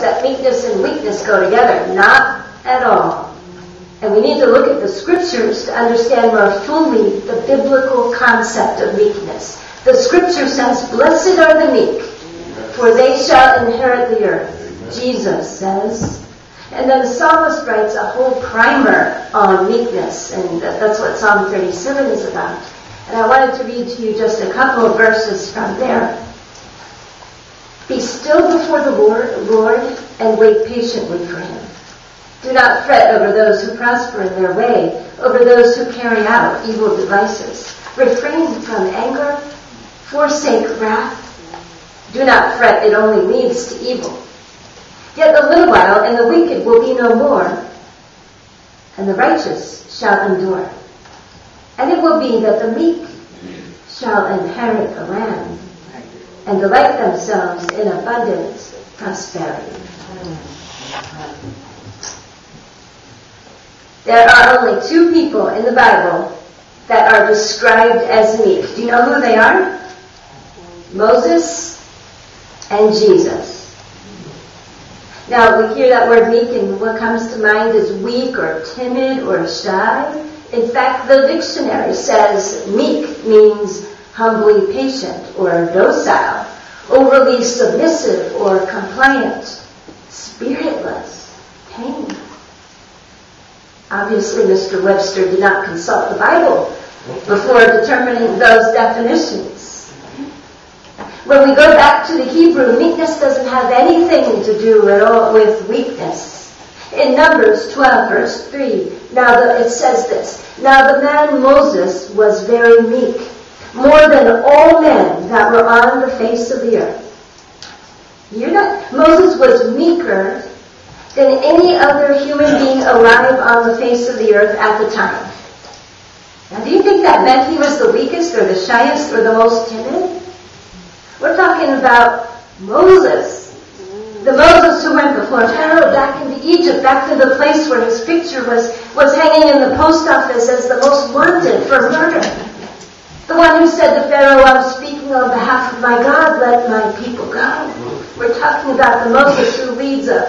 that meekness and weakness go together. Not at all. And we need to look at the scriptures to understand more fully the biblical concept of meekness. The scripture says, "Blessed are the meek, for they shall inherit the earth." Jesus says. And then the psalmist writes a whole primer on meekness, and that's what Psalm 37 is about. And I wanted to read to you just a couple of verses from there. "Be still before the Lord, and wait patiently for him. Do not fret over those who prosper in their way, over those who carry out evil devices. Refrain from anger, forsake wrath. Do not fret, it only leads to evil. Yet a little while, and the wicked will be no more, and the righteous shall endure. And it will be that the meek shall inherit the land, and delight themselves in abundant prosperity." There are only two people in the Bible that are described as meek. Do you know who they are? Moses and Jesus. Now, we hear that word meek, and what comes to mind is weak or timid or shy. In fact, the dictionary says meek means humbly patient or docile, overly submissive or compliant, spiritless, tame. Obviously, Mr. Webster did not consult the Bible before determining those definitions. When we go back to the Hebrew, meekness doesn't have anything to do at all with weakness. In Numbers 12, verse 3, it says this, "Now the man Moses was very meek, more than all men that were on the face of the earth." Moses was meeker than any other human being alive on the face of the earth at the time. Now, do you think that meant he was the weakest or the shyest or the most timid? We're talking about Moses. The Moses who went before Pharaoh back into Egypt, back to the place where his picture was hanging in the post office as the most wanted for murder. The one who said to Pharaoh, "I'm speaking on behalf of my God, let my people go." We're talking about the Moses who leads a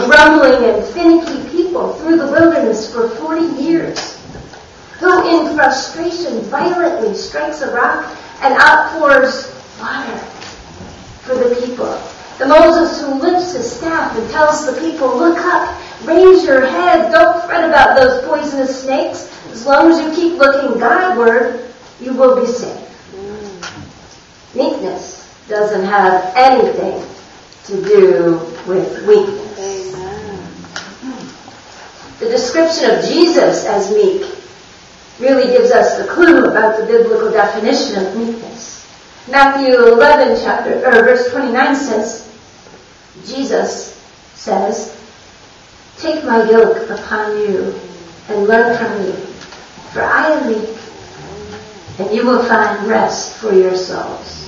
grumbling and finicky people through the wilderness for 40 years. Who in frustration violently strikes a rock and outpours water for the people. The Moses who lifts his staff and tells the people, "Look up, raise your head, don't fret about those poisonous snakes. As long as you keep looking Godward, you will be safe." Meekness doesn't have anything to do with weakness. Amen. The description of Jesus as meek really gives us the clue about the biblical definition of meekness. Matthew 11, verse 29 says, Jesus says, "Take my yoke upon you and learn from me, for I am meek, and you will find rest for your souls."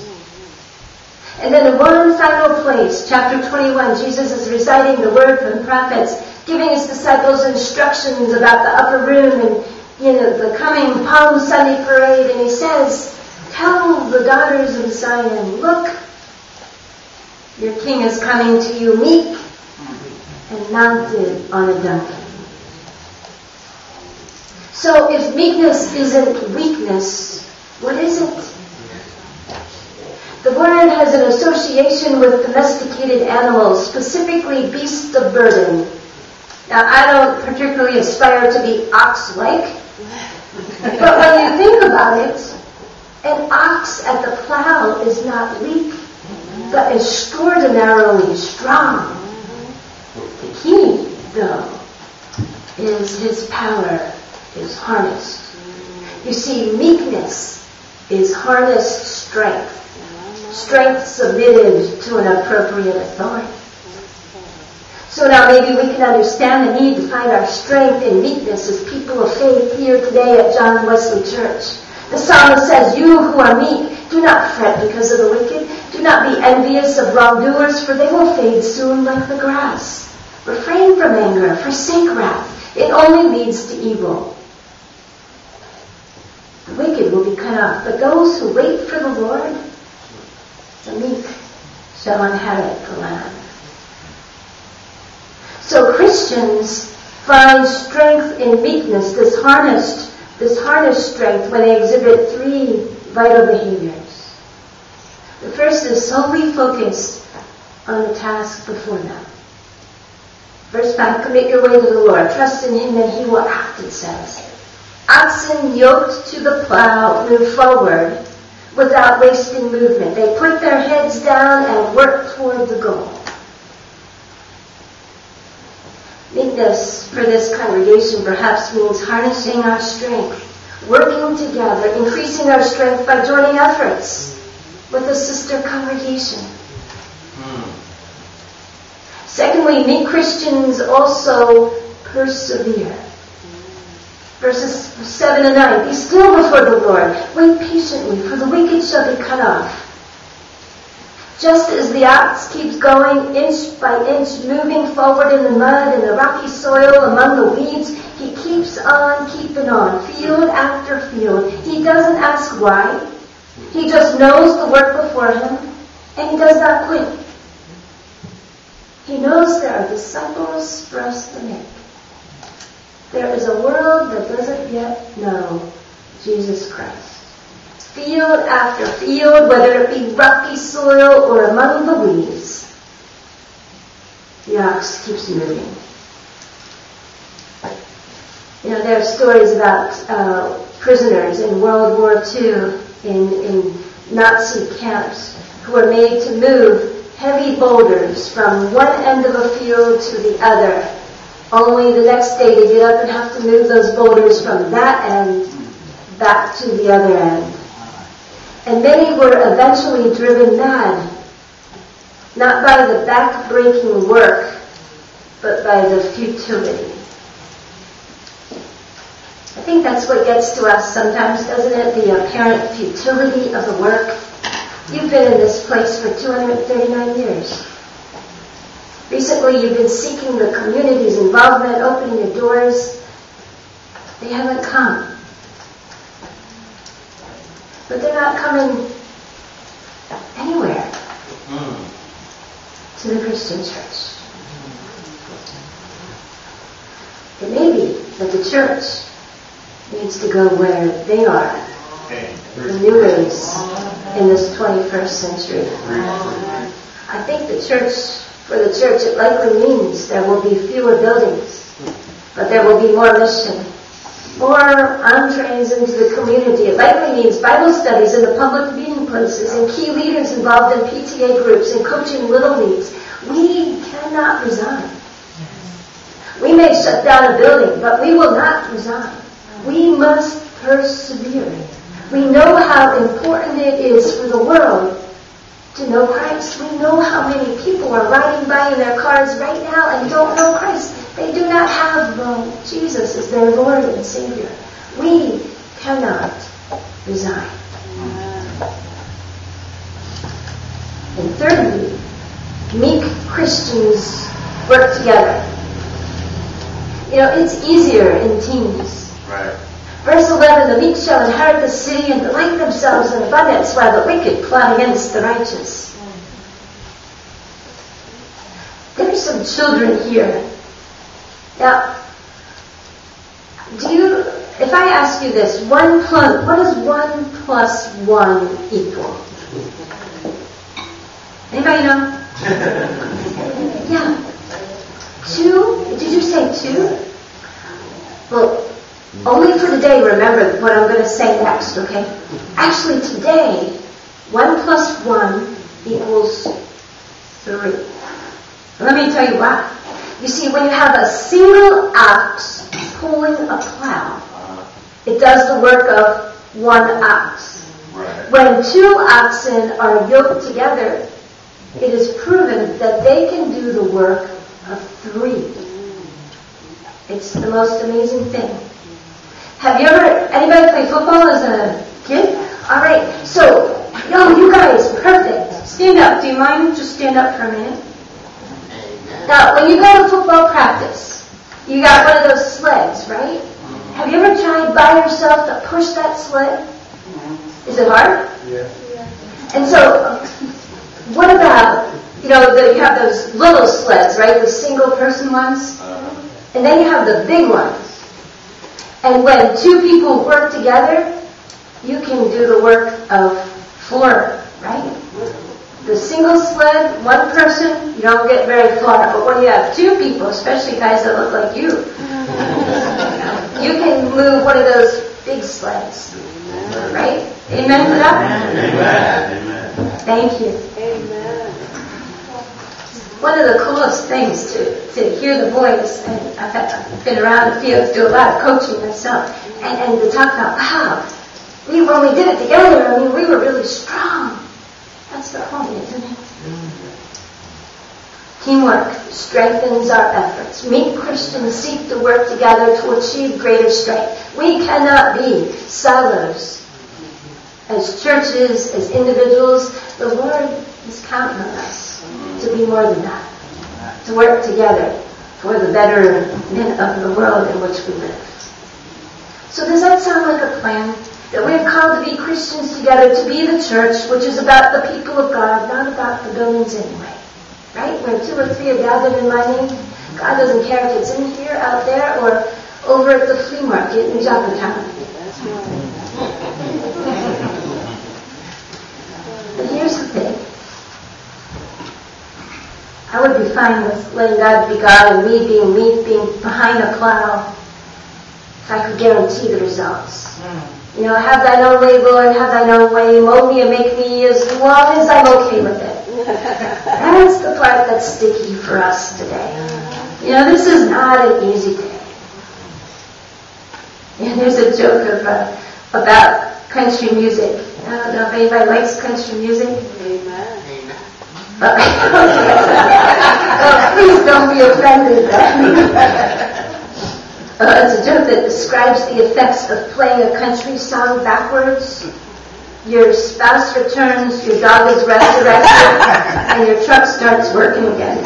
And then in one final place, chapter 21, Jesus is reciting the word from the prophets, giving his disciples instructions about the upper room and the coming Palm Sunday parade, and he says, "Tell the daughters of Zion, look, your king is coming to you meek and mounted on a donkey." So if meekness isn't weakness, what is it? The word has an association with domesticated animals, specifically beasts of burden. Now, I don't particularly aspire to be ox-like, but when you think about it, an ox at the plow is not weak, but extraordinarily strong. The key, though, is his power is harnessed. You see, meekness is harnessed strength. Strength submitted to an appropriate authority. So now maybe we can understand the need to find our strength in meekness as people of faith here today at John Wesley Church. The psalmist says, "You who are meek, do not fret because of the wicked. Do not be envious of wrongdoers, for they will fade soon like the grass. Refrain from anger, forsake wrath. It only leads to evil. The wicked will be cut off, but those who wait for the Lord, the meek, shall inherit the land." So Christians find strength in meekness, this harnessed strength, when they exhibit three vital behaviors. The first is solely focused on the task before them. Verse 5, commit your way to the Lord. Trust in Him and He will act, it says. Oxen yoked to the plow move forward without wasting movement. They put their heads down and work toward the goal. Meekness for this congregation perhaps means harnessing our strength, working together, increasing our strength by joining efforts with a sister congregation. Secondly, meek Christians also persevere. Verses 7 and 9, be still before the Lord, wait patiently, for the wicked shall be cut off. Just as the ox keeps going inch by inch, moving forward in the mud and the rocky soil among the weeds, he keeps on keeping on, field after field. He doesn't ask why. He just knows the work before him, and he does not quit. He knows there are disciples for us to make. There is a world that doesn't yet know Jesus Christ. Field after field, whether it be rocky soil or among the weeds, the ox keeps moving. You know, there are stories about prisoners in World War II in Nazi camps who were made to move heavy boulders from one end of a field to the other. Only the next day they get up and have to move those boulders from that end back to the other end. And many were eventually driven mad, not by the back-breaking work, but by the futility. I think that's what gets to us sometimes, doesn't it? The apparent futility of the work. You've been in this place for 239 years. Recently, you've been seeking the community's involvement, opening your doors. They haven't come. But they're not coming anywhere to the Christian church. It may be that the church needs to go where they are, the new ways in this 21st century. I think for the church, it likely means there will be fewer buildings, but there will be more mission, more entrees into the community. It likely means Bible studies in the public meeting places and key leaders involved in PTA groups and coaching little leagues. We cannot resign. We may shut down a building, but we will not resign. We must persevere. We know how important it is for the world to know Christ. We know how many people are riding by in their cars right now and don't know Christ. They do not have Jesus as their Lord and Savior. We cannot resign. And thirdly, meek Christians work together. You know, it's easier in teams. Right. Verse 11, the meek shall inherit the city and delight themselves in abundance, while the wicked plot against the righteous. There are some children here. Now, if I ask you this, what does 1 plus 1 equal? Anybody know? Yeah. 2? Did you say 2? Well, only for today, remember what I'm going to say next, okay? Actually, today, 1 plus 1 equals 3. Let me tell you why. You see, when you have a single ox pulling a plow, it does the work of 1 ox. Right. When 2 oxen are yoked together, it is proven that they can do the work of 3. It's the most amazing thing. Have you anybody play football as a kid? Alright, so, you guys, perfect. Stand up. Do you mind? Just stand up for a minute. Now, when you go to football practice, you got one of those sleds, right? Have you ever tried by yourself to push that sled? Is it hard? Yeah. And so, what about, you have those little sleds, right? The single person ones, and then you have the big ones. And when two people work together, you can do the work of 4, right? The single sled, one person, you don't get very far. But when you have 2 people, especially guys that look like you, you can move one of those big sleds. Right? Amen for that? Amen. Thank you. Amen. One of the coolest things to hear the voice, and I've been around the field, do a lot of coaching myself, and to talk about, wow, when we did it together, I mean, we were really strong. That's the point, isn't it? Teamwork strengthens our efforts. Meek Christians seek to work together to achieve greater strength. We cannot be silos. As churches, as individuals, the Lord is counting on us to be more than that. To work together for the betterment of the world in which we live. So does that sound like a plan? That we're called to be Christians together, to be the church, which is about the people of God, not about the buildings anyway. Right? Where 2 or 3 are gathered in my name, God doesn't care if it's in here, out there, or over at the flea market in Joppatown. That's right. But here's the thing. I would be fine with letting God be God and me being behind a plow if I could guarantee the results. You know, have thine own way, Lord, have thine own way, mold me and make me as long as I'm okay with it. That's the part that's sticky for us today. You know, this is not an easy day. And there's a joke about country music. I don't know if anybody likes country music. Amen. Oh, please don't be offended. It's a joke that describes the effects of playing a country song backwards. Your spouse returns, your dog is resurrected, and your truck starts working again.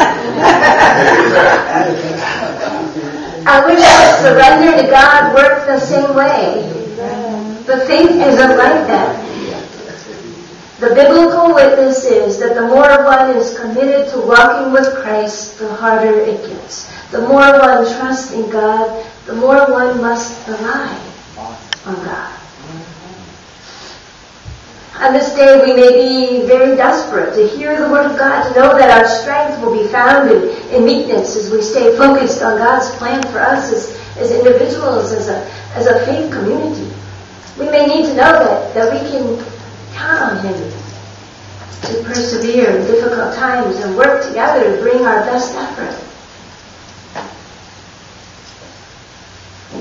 I wish that surrender to God worked the same way. But faith isn't like that. The biblical witness is that the more one is committed to walking with Christ, the harder it gets. The more one trusts in God, the more one must rely on God. On this day, we may be very desperate to hear the Word of God, to know that our strength will be found in meekness as we stay focused on God's plan for us as individuals, as a faith community. We may need to know that we can count on Him to persevere in difficult times and work together to bring our best effort.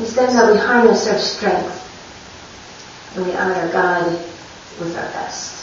It's then that we harness our strength and we honor God with our best.